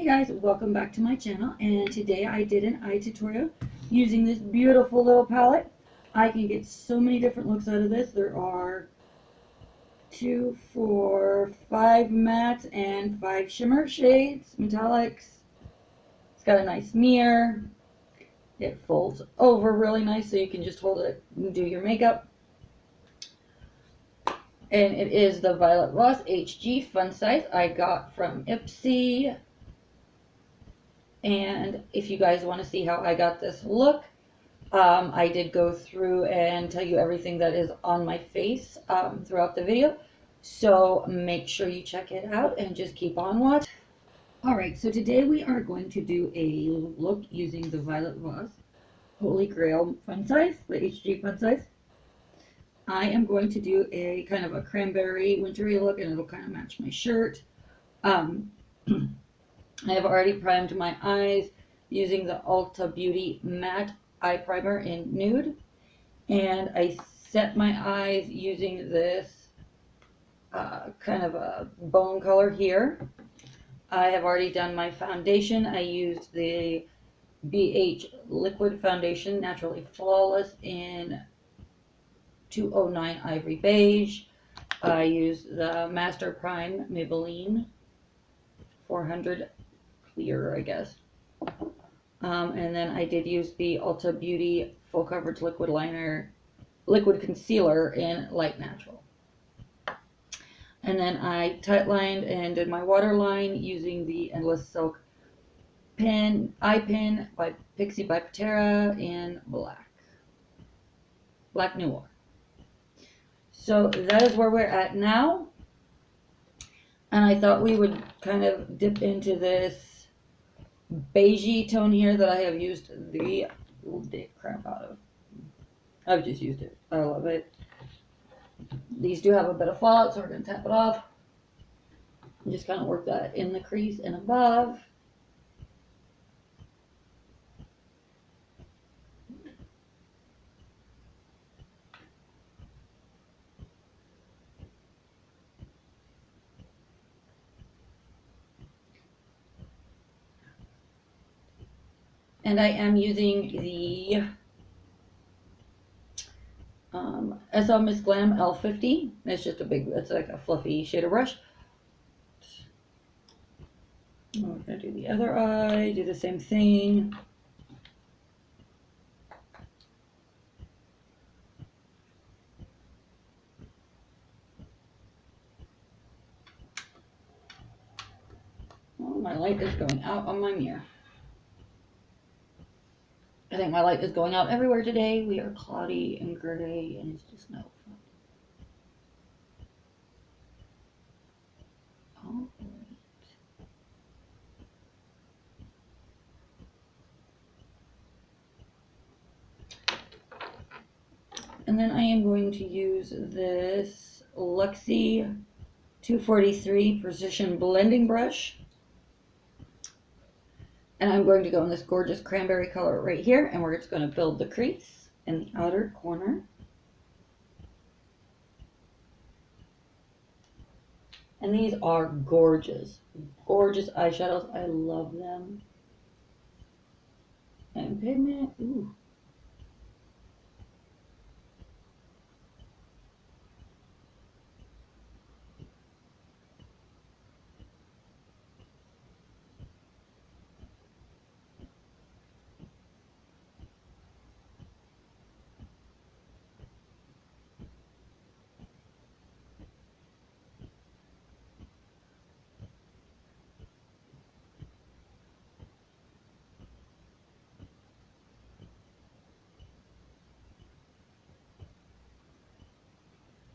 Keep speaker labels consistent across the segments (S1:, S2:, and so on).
S1: guys, welcome back to my channel, and today I did an eye tutorial using this beautiful little palette. I can get so many different looks out of this. There are 2, 4, 5 mattes and 5 shimmer shades, metallics. It's got a nice mirror. It folds over really nice so you can just hold it and do your makeup. And it is the Violet Voss HG Fun Size I got from Ipsy. And if you guys want to see how I got this look, I did go through and tell you everything that is on my face throughout the video. So make sure you check it out and just keep on watching. Alright, so today we are going to do a look using the Violet Voss Holy Grail Fun Size, the HG Fun Size. I am going to do a kind of a cranberry wintry look, and it'll kind of match my shirt. I have already primed my eyes using the Ulta Beauty Matte Eye Primer in Nude. And I set my eyes using this kind of a bone color here. I have already done my foundation. I used the BH Liquid Foundation Naturally Flawless in 209 Ivory Beige. I used the Master Prime Maybelline 400 Clear, I guess. And then I did use the Ulta Beauty Full Coverage Liquid Concealer in Light Natural. And then I tight lined and did my waterline using the Endless Silk Eye Pin by Pixie by Patera in Black Noir. So that is where we're at now. And I thought we would kind of dip into this beigey tone here that I have used the crap out of. I've just used it. I love it. These do have a bit of fallout, so we're going to tap it off. And just kind of work that in the crease and above. And I am using the SL Miss Glam L50. It's just it's like a fluffy shader brush. We're going to do the other eye, do the same thing. Oh, my light is going out on my mirror. I think my light is going out everywhere today. We are cloudy and gray, and it's just no fun. All right. And then I am going to use this Luxie 243 Precision Blending Brush. And I'm going to go in this gorgeous cranberry color right here, and we're just going to build the crease in the outer corner. And these are gorgeous, gorgeous eyeshadows. I love them. And pigment, ooh.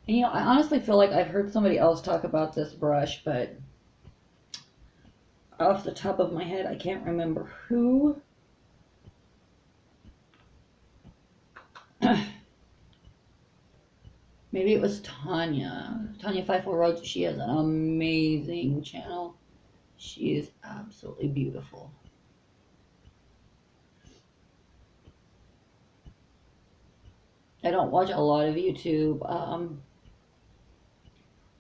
S1: And, you know, I honestly feel like I've heard somebody else talk about this brush, but off the top of my head, I can't remember who. Maybe it was Tanya. Tanya 54 Roads. She has an amazing channel. She is absolutely beautiful. I don't watch a lot of YouTube,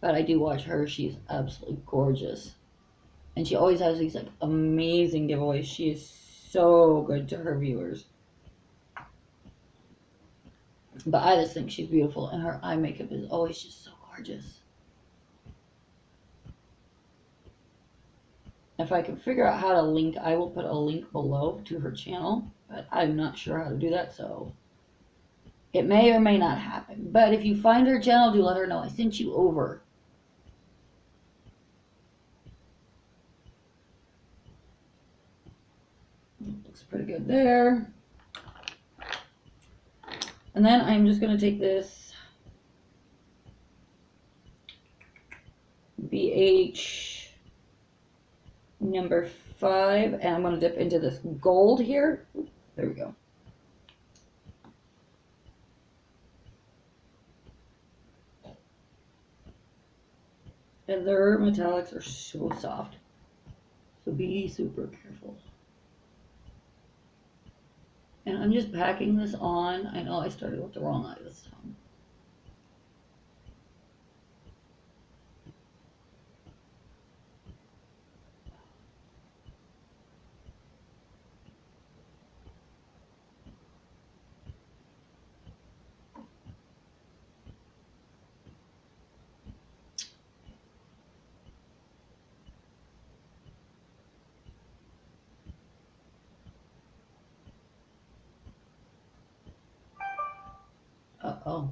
S1: but I do watch her. She's absolutely gorgeous. And she always has these like amazing giveaways. She is so good to her viewers. But I just think she's beautiful, and her eye makeup is always just so gorgeous. If I can figure out how to link, I will put a link below to her channel, but I'm not sure how to do that, so it may or may not happen. But if you find her channel, do let her know I sent you over. Looks pretty good there. And then I'm just going to take this BH number 5, and I'm going to dip into this gold here. There we go. And their metallics are so soft, so be super careful. And I'm just packing this on. I know I started with the wrong eye this time. Uh-oh.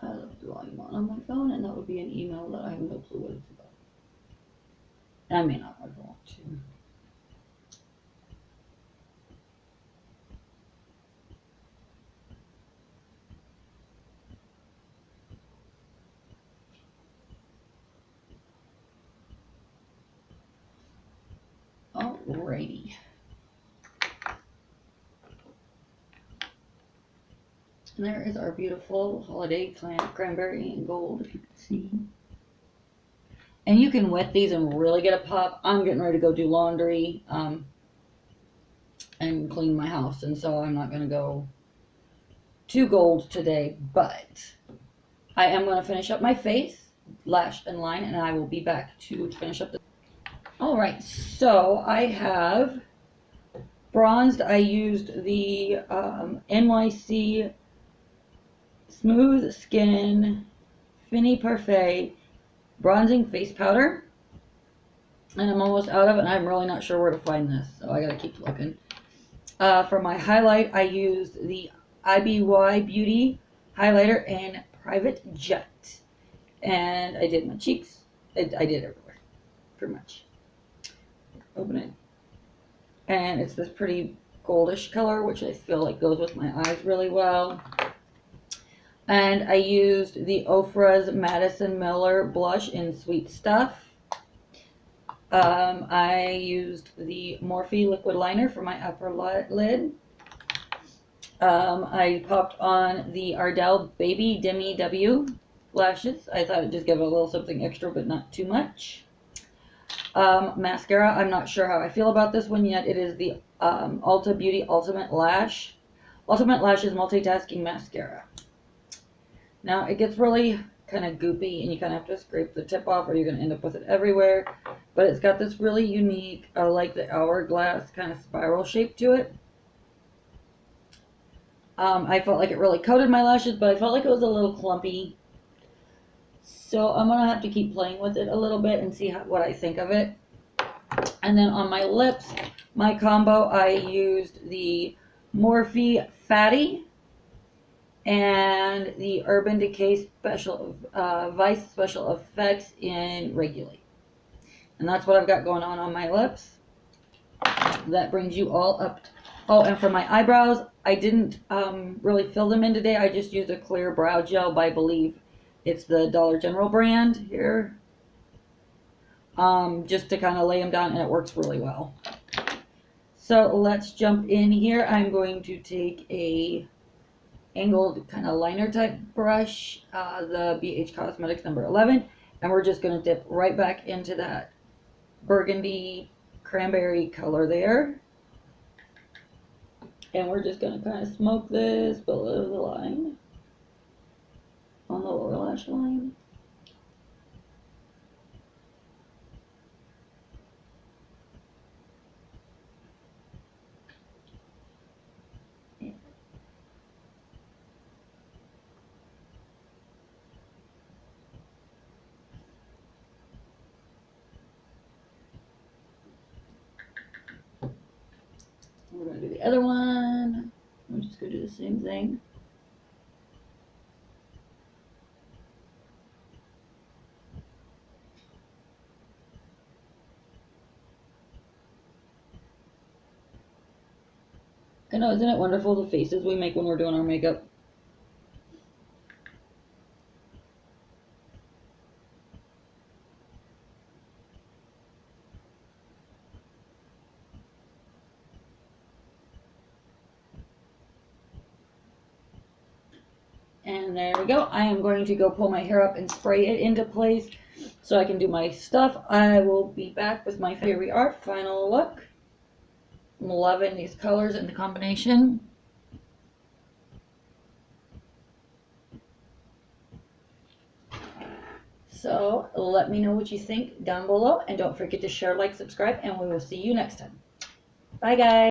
S1: I left the volume on my phone, and that would be an email that I have no clue what it's about. I may not ever want to. Alrighty. And there is our beautiful holiday cranberry and gold, if you can see. And you can wet these and really get a pop. I'm getting ready to go do laundry and clean my house, and so I'm not going to go too gold today, but I am going to finish up my face, lash and line, and I will be back to finish up the... Alright, so I have bronzed. I used the NYC Smooth Skin Fini Parfait bronzing face powder, and I'm almost out of it, and I'm really not sure where to find this, so I gotta keep looking. For my highlight, I used the IBY Beauty highlighter in Private Jet, and I did my cheeks. I did everywhere, pretty much. Open it, and it's this pretty goldish color, which I feel like goes with my eyes really well. And I used the Ofra's Madison Miller blush in Sweet Stuff. I used the Morphe liquid liner for my upper lid. I popped on the Ardell Baby Demi W lashes. I thought it'd just give a little something extra, but not too much. Mascara, I'm not sure how I feel about this one yet. It is the Ulta Beauty Ultimate Lash. Ultimate Lashes Multitasking Mascara. Now, it gets really kind of goopy, and you kind of have to scrape the tip off, or you're going to end up with it everywhere. But it's got this really unique, I like the hourglass kind of spiral shape to it. I felt like it really coated my lashes, but I felt like it was a little clumpy. So I'm going to have to keep playing with it a little bit and see what I think of it. And then on my lips, my combo, I used the Morphe Fatty and the Urban Decay Vice Special Effects in Regulate. And that's what I've got going on my lips. That brings you all up. Oh, and for my eyebrows, I didn't really fill them in today. I just used a clear brow gel by Believe. It's the Dollar General brand here. Just to kind of lay them down, and it works really well. So let's jump in here. I'm going to take a angled kind of liner type brush, the BH Cosmetics number 11, and we're just going to dip right back into that burgundy cranberry color there. And we're just going to kind of smoke this below the line, on the lower lash line. the other one. I'm just going to do the same thing. I know, isn't it wonderful the faces we make when we're doing our makeup? And there we go. I am going to go pull my hair up and spray it into place so I can do my stuff. I will be back with my, here we are, final look. I'm loving these colors and the combination. So let me know what you think down below, and don't forget to share, like, subscribe, and we will see you next time. Bye guys.